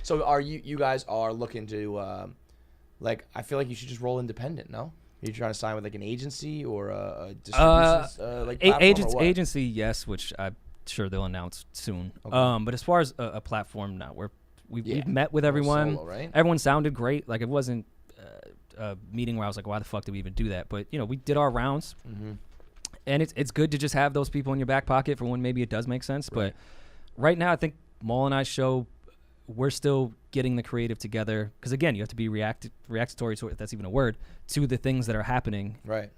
So are you guys are looking to like? I feel like you should just roll independent. No, are you trying to sign with like an agency or a distribution like platform or what? Agency, yes, which I'm sure they'll announce soon. Okay. But as far as a platform, no, we've met with everyone. Solo, right? Everyone sounded great. Like it wasn't a meeting where I was like, why the fuck did we even do that? But we did our rounds, and it's good to just have those people in your back pocket for when maybe it does make sense. Right. But right now, I think Maul and I's show, we're still getting the creative together because again, you have to be reactatory, if that's even a word, to the things that are happening. Right.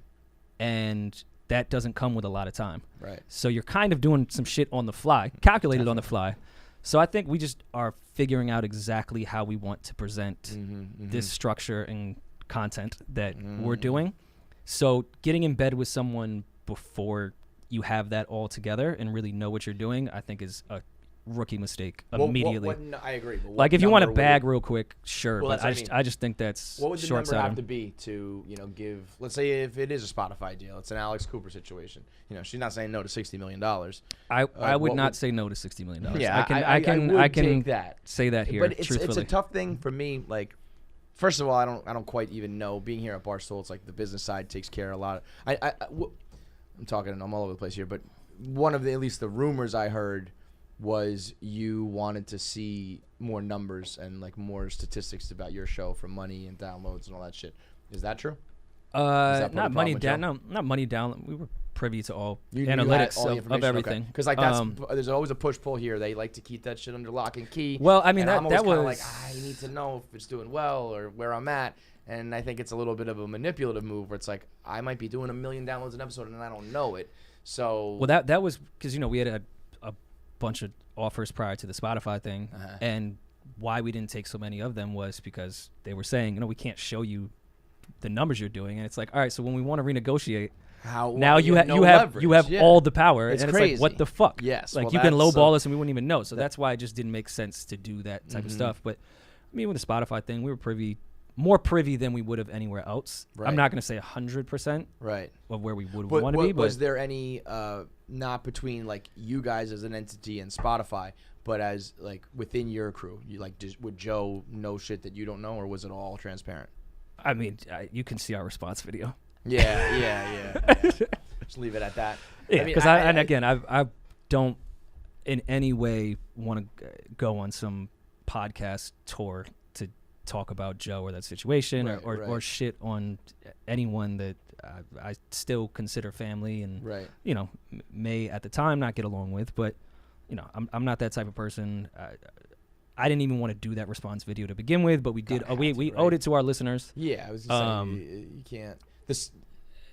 And that doesn't come with a lot of time. Right. So you're kind of doing some shit on the fly, calculated on the fly. So I think we just are figuring out exactly how we want to present this structure and content that we're doing. So getting in bed with someone before you have that all together and really know what you're doing, I think is a rookie mistake immediately. I agree. But like if you want to bag real quick, sure. Well, but I just think that's what would the short-sighted. number have to be to give? Let's say if it is a Spotify deal, it's an Alex Cooper situation. She's not saying no to $60 million. I would not say no to $60 million. Yeah, I can take that. say that here. But it's truthfully. a tough thing for me. Like, first of all, I don't quite even know. Being here at Barstool, it's like the business side takes care of a lot of. I'm all over the place here, but one of at least the rumors I heard was you wanted to see more numbers and like more statistics about your show for money and downloads and all that shit. Is that true? Not money down. No, not money down. We were privy to all analytics of everything. Because like there's always a push pull here. They like to keep that shit under lock and key. Well, I mean that was like I need to know if it's doing well or where I'm at. And I think it's a little bit of a manipulative move where it's like I might be doing 1 million downloads an episode and I don't know it. So that was because we had a bunch of offers prior to the Spotify thing, and why we didn't take so many of them was because they were saying we can't show you the numbers you're doing, and it's like, all right, so when we want to renegotiate, you have all the power, it's and crazy. it's like, what the fuck? Yes, like you can lowball us and we wouldn't even know. So that's why it just didn't make sense to do that type of stuff. But I mean, with the Spotify thing, we were more privy than we would have anywhere else. Right. I'm not going to say 100% of where we would want to be. But was there any not between like you guys as an entity and Spotify, but as like within your crew? You like would Joe know shit that you don't know, or was it all transparent? I mean, you can see our response video. Yeah. Just leave it at that. Yeah, because I don't in any way want to go on some podcast tour to talk about Joe or that situation or shit on anyone that I still consider family and may at the time not get along with, but I'm not that type of person. I didn't even want to do that response video to begin with, but we did. We owed it to our listeners. Yeah, I was gonna say you can't.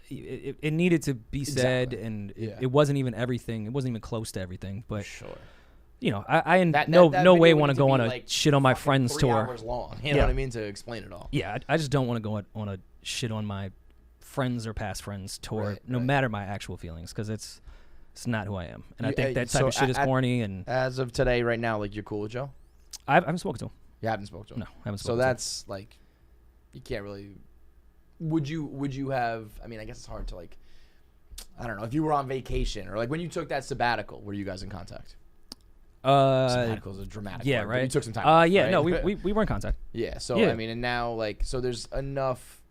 It needed to be said, and it wasn't even everything. It wasn't even close to everything, but sure. I in no way want to go on a like shit on my friend's 3 tour. Hours long. You know what I mean, to explain it all. Yeah, I just don't want to go on a shit on my friends or past friends tour, no matter my actual feelings, because it's not who I am, and I think that type of shit is corny. And as of today, right now, like you're cool with Joe? I haven't spoken to him. You haven't spoken to him? No, I haven't spoken to him. So him. that's like, you can't really. Would you have? I mean, I guess it's hard to like. I don't know if you were on vacation or like when you took that sabbatical. Were you guys in contact? Sabbatical is a dramatic word, right. You took some time. Off, right? No, we were in contact. Yeah. So I mean, and now like, so there's enough.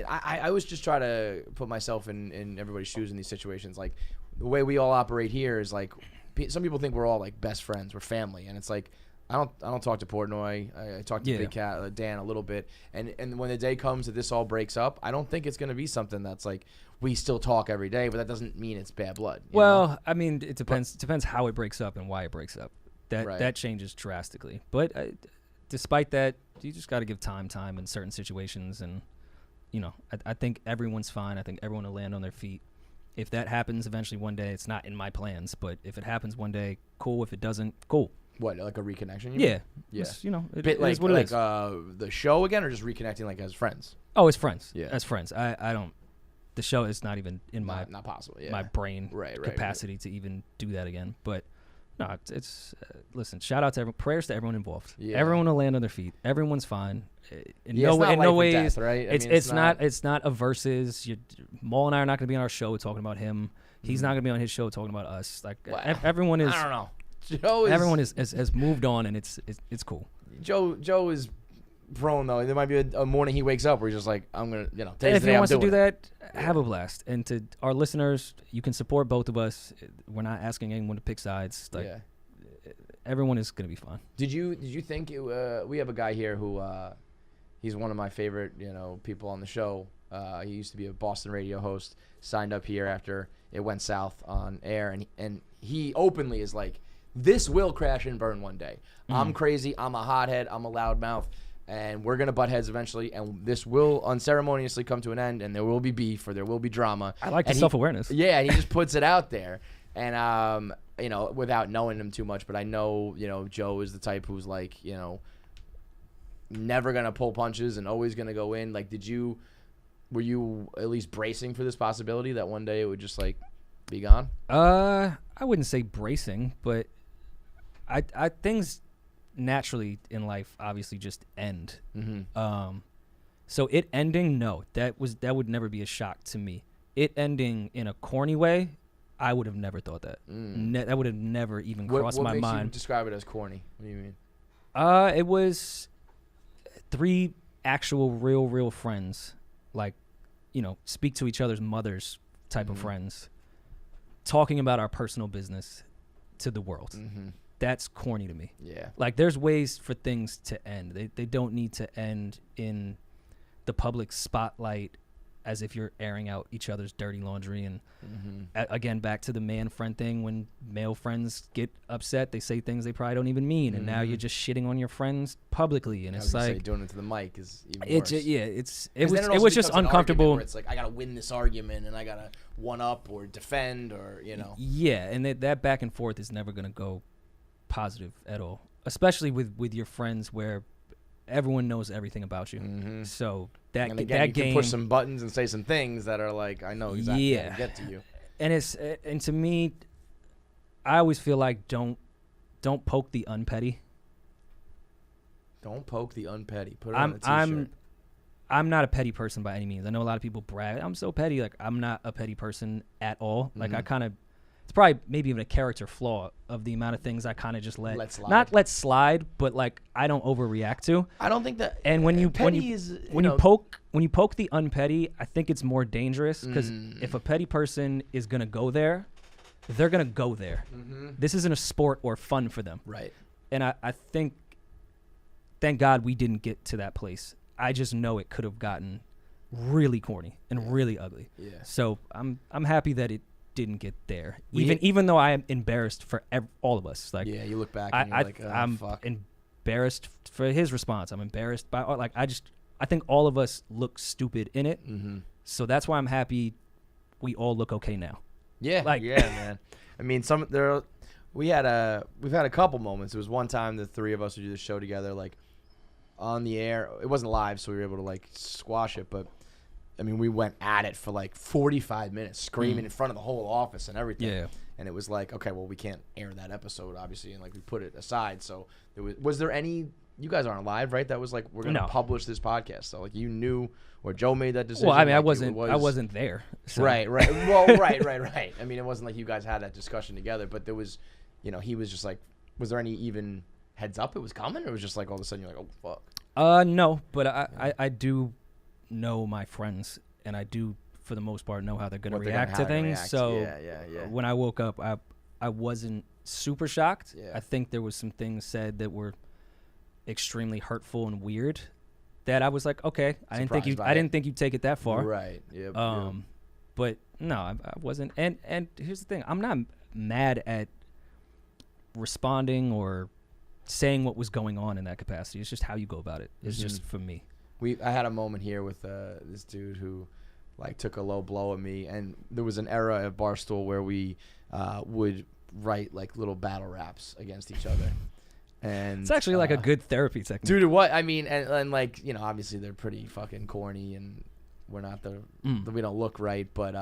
I always just try to put myself in everybody's shoes in these situations. Like the way we all operate here is like, some people think we're all like best friends, we're family, and it's like. I don't talk to Portnoy. I talk to Big Cat, Dan a little bit, and when the day comes that this all breaks up, I don't think it's going to be something that's like we still talk every day, but that doesn't mean it's bad blood. You know? I mean, it depends. It depends how it breaks up and why it breaks up. That changes drastically. But despite that, you just got to give time in certain situations, and I think everyone's fine. I think everyone will land on their feet. If that happens eventually one day, it's not in my plans, but if it happens one day, cool. If it doesn't, cool. What, like a reconnection? Yeah. It's, it like, is what it is. The show again, or just reconnecting like as friends? Oh, as friends. Yeah. As friends. I don't. The show is not even in not possible. Yeah. My brain capacity to even do that again. But no, it's listen. Shout out to everyone. Prayers to everyone involved. Yeah. Everyone will land on their feet. Everyone's fine. In no ways, death, right? It's not a versus. Maul and I are not going to be on our show talking about him. He's not going to be on his show talking about us. Like everyone is. I don't know. everyone has moved on, and it's cool. Joe is prone though. There might be a morning he wakes up where he's just like, I'm gonna, And if he wants to do that, have a blast. And to our listeners, you can support both of us. We're not asking anyone to pick sides. Like, everyone is gonna be fun. Did you think we have a guy here who he's one of my favorite people on the show. He used to be a Boston radio host. Signed up here after it went south on air, and he openly is like, this will crash and burn one day. I'm crazy. I'm a hothead. I'm a loudmouth. And we're going to butt heads eventually, and this will unceremoniously come to an end, and there will be beef or there will be drama. I like the self-awareness. Yeah, and he just puts it out there. And, without knowing him too much, but I know, Joe is the type who's like, never going to pull punches and always going to go in. Like, were you at least bracing for this possibility that one day it would just, like, be gone? I wouldn't say bracing, but I things naturally in life obviously just end. So it ending, no, that would never be a shock to me. It ending in a corny way, I would have never thought that. That would have never even crossed my mind. What makes you describe it as corny? What do you mean? It was 3 actual real friends, like, speak to each other's mothers type of friends, talking about our personal business to the world. That's corny to me. Yeah. Like, there's ways for things to end. They don't need to end in the public spotlight as if you're airing out each other's dirty laundry. And again, back to the man friend thing, when male friends get upset, they say things they probably don't even mean. And now you're just shitting on your friends publicly. And it's like, doing it to the mic is even worse. It was just uncomfortable. It's like, I got to win this argument and I got to one up or defend or, Yeah. And that back and forth is never going to go positive at all, especially with your friends where everyone knows everything about you. So that and again, that you game can push some buttons and say some things that are like, I know exactly how to get to you. And to me, I always feel like don't poke the unpetty. Don't poke the unpetty. Put it on a t-shirt. I'm not a petty person by any means. I know a lot of people brag, I'm so petty. Like, I'm not a petty person at all. Like, I kind of, it's probably maybe even a character flaw of the amount of things I kind of just let slide. Not let slide, but like, I don't overreact to. I don't think that. And when you poke the unpetty, I think it's more dangerous, because if a petty person is gonna go there, they're gonna go there. This isn't a sport or fun for them. Right. And I think, thank God we didn't get to that place. I just know it could have gotten really corny and really ugly. Yeah. So I'm happy that it didn't get there, even though I am embarrassed for all of us. Like, you look back and you're like, oh, I'm fuck. Embarrassed for his response. I'm embarrassed by, like, I think all of us look stupid in it. So that's why I'm happy we all look okay now. Yeah, man. I mean, we've had a couple moments. There was one time the 3 of us would do the show together, like, on the air. It wasn't live, so we were able to, like, squash it, but I mean, we went at it for like 45 minutes, screaming in front of the whole office and everything. Yeah. And it was like, okay, well, we can't air that episode, obviously, and like we put it aside. So was there any? You guys aren't live, right? That was like, we're gonna publish this podcast. So like, you knew, or Joe made that decision. Well, I mean, like I wasn't there. So. Right. Well, right. I mean, it wasn't like you guys had that discussion together, but there was, he was just like, was there any even heads up it was coming, or it was just like all of a sudden you're like, oh fuck? No, but I do know my friends, and I do, for the most part, know how they're going to react to things. So when I woke up, I wasn't super shocked. I think there was some things said that were extremely hurtful and weird that I was like, okay, I didn't think you'd take it that far. Right. But no, I wasn't. And here's the thing, I'm not mad at responding or saying what was going on in that capacity. It's just how you go about it. It's just for me. I had a moment here with this dude who like took a low blow at me, and there was an era at Barstool where we would write like little battle raps against each other. And it's actually like a good therapy technique. Dude, what I mean, and like, obviously they're pretty fucking corny, and we're not we don't look right, but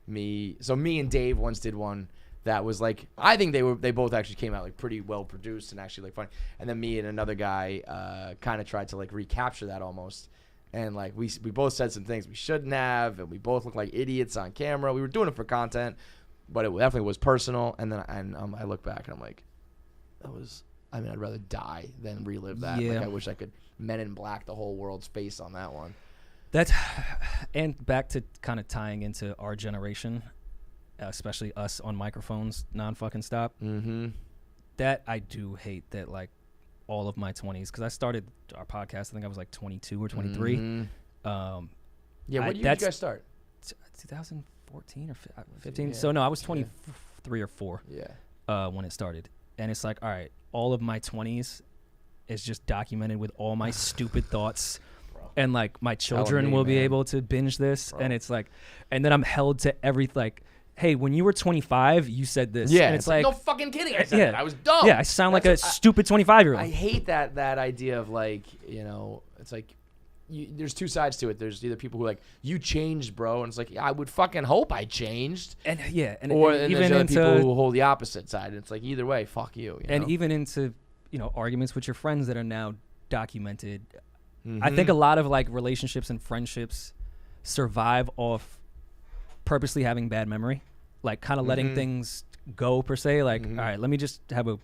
me and Dave once did one that was like, I think they both actually came out like pretty well produced and actually like funny. And then me and another guy kind of tried to like recapture that almost. And like we both said some things we shouldn't have, and we both looked like idiots on camera. We were doing it for content, but it definitely was personal. And then I look back and I'm like, I'd rather die than relive that. Yeah. Like, I wish I could Men in Black the whole world's face on that one. And back to kind of tying into our generation, especially us on microphones, non-fucking stop. Mm-hmm. That I do hate that, like, all of my 20s, because I started our podcast, I think I was like 22 or 23. Mm-hmm. Yeah, when did you guys start? 2014 or 15. Yeah. So, no, I was 23 or 4 when it started. And it's like, all right, all of my 20s is just documented with all my stupid thoughts. And, like, my children will be able to binge this. Bro. And it's like, and then I'm held to like, hey, when you were 25, you said this. Yeah. And it's like, no fucking kidding. I said that. I was dumb. Yeah, I sound like a stupid 25-year-old. I hate that idea of, like, it's like, there's two sides to it. There's either people who are like, you changed, bro. And it's like, yeah, I would fucking hope I changed. And even there's other people who hold the opposite side. And it's like, either way, fuck you. And even into, arguments with your friends that are now documented. I think a lot of, like, relationships and friendships survive off purposely having bad memory, like kind of letting things go, per se. Like, all right, let me just have a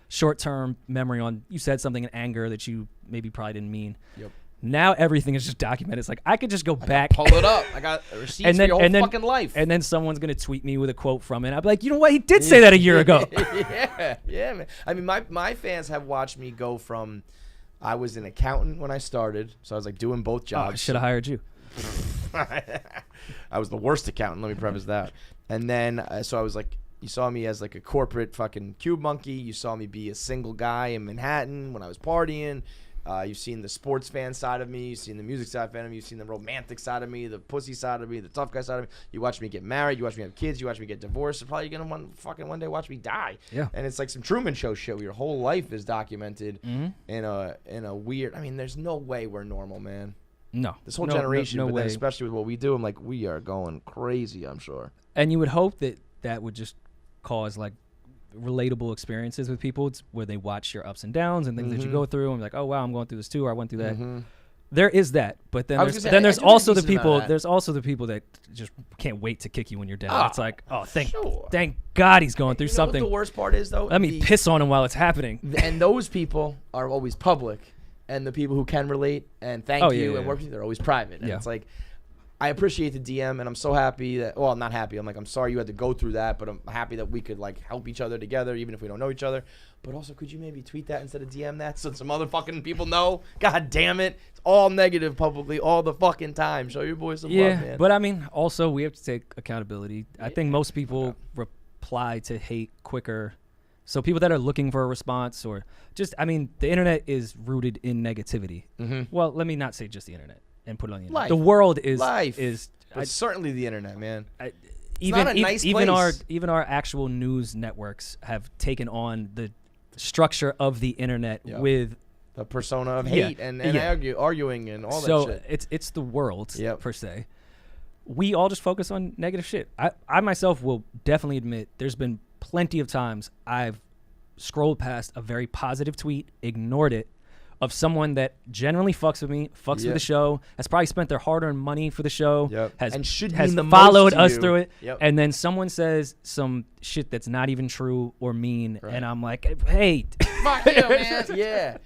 short-term memory on you said something in anger that you maybe probably didn't mean. Yep. Now everything is just documented. It's like I could just go back, pull it up. I got receipts for your whole fucking life. And then someone's gonna tweet me with a quote from it. I'll be like, you know what? He did say that a year ago. yeah, man. I mean, my fans have watched me go from. I was an accountant when I started, so I was like doing both jobs. I should have hired you. I was the worst accountant. Let me preface that. And then, so I was like, you saw me as like a corporate fucking cube monkey. You saw me be a single guy in Manhattan when I was partying. You've seen the sports fan side of me. You've seen the music side of me. You've seen the romantic side of me, the pussy side of me, the tough guy side of me. You watch me get married. You watch me have kids. You watch me get divorced. You're probably going to one day watch me die. Yeah. And it's like some Truman Show shit where your whole life is documented in a weird... I mean, there's no way we're normal, man. No. This whole generation, no but way. then especially with what we do, I'm like, we are going crazy, I'm sure. And you would hope that would just cause, like, relatable experiences with people where they watch your ups and downs and things that you go through and be like, oh wow, I'm going through this too, or I went through that. There is that, but then there's also the people that just can't wait to kick you when you're down. It's like, oh, thank God he's going through something. What the worst part is though? Let me piss on him while it's happening. And those people are always public, and the people who can relate and thank you and work with you, they're always private. And it's like, I appreciate the DM, and I'm so happy that, well, I'm not happy. I'm like, I'm sorry you had to go through that, but I'm happy that we could, like, help each other together, even if we don't know each other. But also, could you maybe tweet that instead of DM that so some other fucking people know? God damn it. It's all negative publicly all the fucking time. Show your boys some love, man. But, I mean, also, we have to take accountability. I think most people reply to hate quicker. So people that are looking for a response or just, I mean, the internet is rooted in negativity. Well, let me not say just the internet. And put it on the internet. Life. The world is life. Certainly the internet, man. Even not a nice even place. Our actual news networks have taken on the structure of the internet with the persona of hate and arguing and all that shit. So it's the world per se. We all just focus on negative shit. I myself will definitely admit there's been plenty of times I've scrolled past a very positive tweet, ignored it, of someone that generally fucks with me, fucks with the show, has probably spent their hard-earned money for the show, has followed us through it, and then someone says some shit that's not even true or mean, and I'm like, hey. Fuck you, man. Yeah.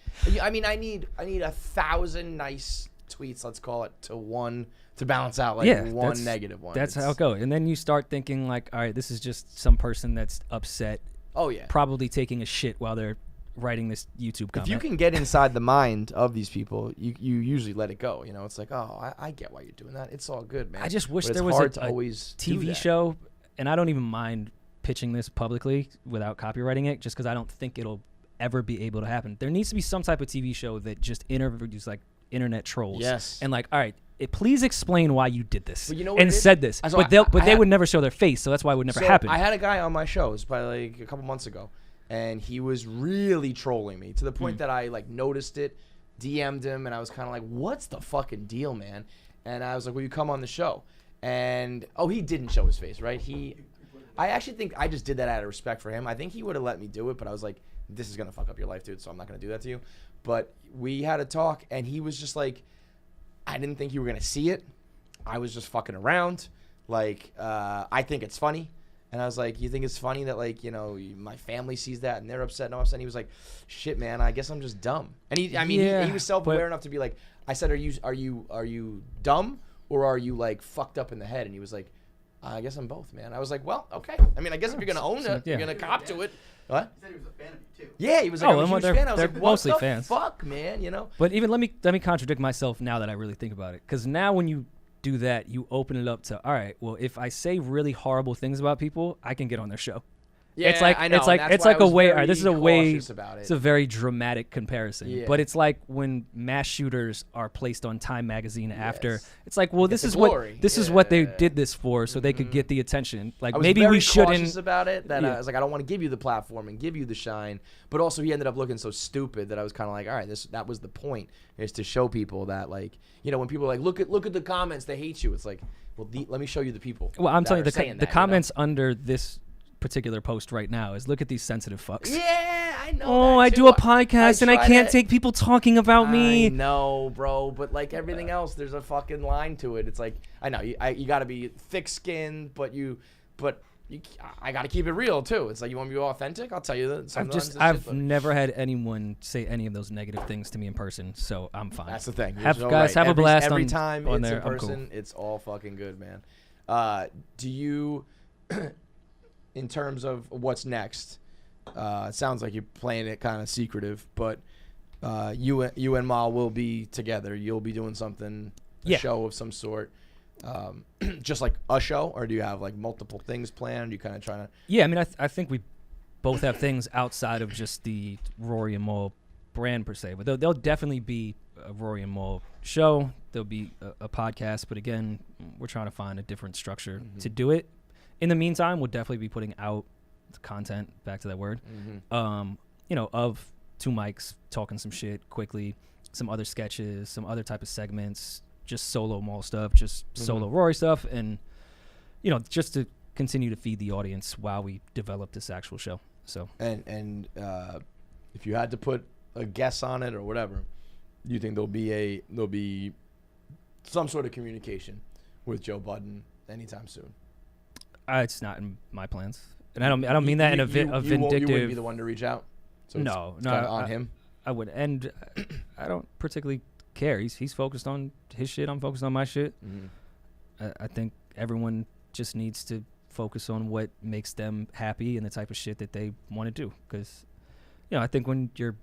I mean, I need 1,000 nice tweets, let's call it, to balance out one negative one. That's how it goes. And then you start thinking like, all right, this is just some person that's upset. Oh, yeah. Probably taking a shit while they're writing this YouTube comment. If you can get inside the mind of these people, you usually let it go. You know, it's like, oh, I get why you're doing that. It's all good, man. I just wish there was a TV show, and I don't even mind pitching this publicly without copywriting it, just because I don't think it'll ever be able to happen. There needs to be some type of TV show that just interviews like internet trolls. Yes. And like, all right, please explain why you did this and said this. But they would never show their face, so that's why it would never happen. I had a guy on my show, it was probably like a couple months ago. And he was really trolling me to the point that I like noticed it, DM'd him, and I was kind of like, "What's the fucking deal, man?" And I was like, "Will you come on the show?" And he didn't show his face, right? I actually think I just did that out of respect for him. I think he would have let me do it, but I was like, "This is gonna fuck up your life, dude. So I'm not gonna do that to you." But we had a talk, and he was just like, "I didn't think you were gonna see it. I was just fucking around. Like, I think it's funny." And I was like, you think it's funny that, like, you know, my family sees that and they're upset and I'm upset? And he was like, shit, man, I guess I'm just dumb. And he was self-aware enough to be like, I said, are you dumb or are you like fucked up in the head? And he was like, I guess I'm both, man. I was like, well, okay. I mean, I guess if you're gonna own it, you're gonna cop to it. What? He said he was a fan of you too. Yeah, he was like, I'm a huge fan. I was they're like, mostly what the fans. fuck, man, you know? But even let me contradict myself now that I really think about it. Because now when you do that, you open it up to, all right, well, if I say really horrible things about people, I can get on their show. Yeah, it's like I know. It's like a way. All right, this is a way. About it. It's a very dramatic comparison. Yeah. But it's like when mass shooters are placed on Time magazine after. It's like, well, this is what they did this for, so they could get the attention. Like maybe we shouldn't. I was about it. That I was like, I don't want to give you the platform and give you the shine. But also, he ended up looking so stupid that I was kind of like, all right, that was the point, is to show people that, like, you know, when people are like, look at the comments, they hate you. It's like, well, let me show you the people. Well, I'm telling you, the comments you know? Under this particular post right now is, look at these sensitive fucks. Yeah, I know. Oh, I do a podcast and I can't take people talking about me. I know, bro, but like everything else, there's a fucking line to it. It's like, I know you got to be thick-skinned, but I got to keep it real too. It's like, you want me to be authentic? I'll tell you that. I've never had anyone say any of those negative things to me in person, so I'm fine. That's the thing. Have a blast every time on it's there. in person. Cool. It's all fucking good, man. Do you? In terms of what's next, it sounds like you're playing it kind of secretive, but you and Mal will be together. You'll be doing something, a show of some sort, just like a show, or do you have like multiple things planned? Are you kind of trying to? Yeah, I mean, I think we both have things outside of just the Rory and Mal brand per se, but there'll definitely be a Rory and Mal show. There'll be a podcast, but again, we're trying to find a different structure to do it. In the meantime, we'll definitely be putting out content, back to that word, you know, of two mics talking some shit quickly, some other sketches, some other type of segments, just solo Mal stuff, just solo Rory stuff, and, you know, just to continue to feed the audience while we develop this actual show. So and if you had to put a guess on it or whatever, do you think there'll be some sort of communication with Joe Budden anytime soon? It's not in my plans, and I don't mean that in a vindictive. You wouldn't be the one to reach out. So no, on him. I would, and I don't particularly care. He's focused on his shit. I'm focused on my shit. I think everyone just needs to focus on what makes them happy and the type of shit that they want to do. Because, you know, I think when you're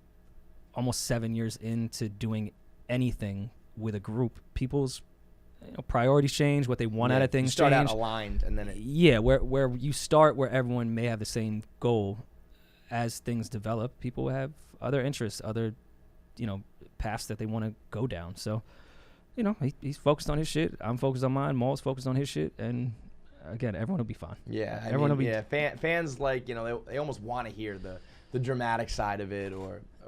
almost 7 years into doing anything with a group, people's priorities change, what they want out of things start change. Out aligned, and then where you start, where everyone may have the same goal. As things develop, people have other interests, other, you know, paths that they want to go down. So, you know, he's focused on his shit. I'm focused on mine. Maul's focused on his shit, and again, everyone will be fine. Yeah, everyone will be. Yeah, fans like, you know, they almost want to hear the dramatic side of it,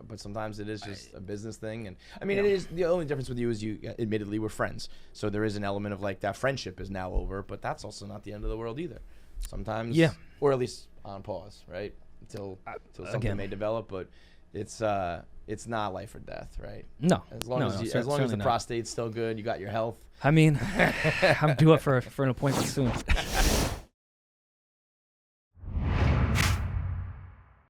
but sometimes it is just a business thing. And I mean, it is, the only difference with you is you admittedly were friends, so there is an element of like that friendship is now over, but that's also not the end of the world either. Sometimes, or at least on pause, right? Until something may develop, but it's not life or death, right? No, as long as the prostate's still good, you got your health. I mean, I'm due up for an appointment soon.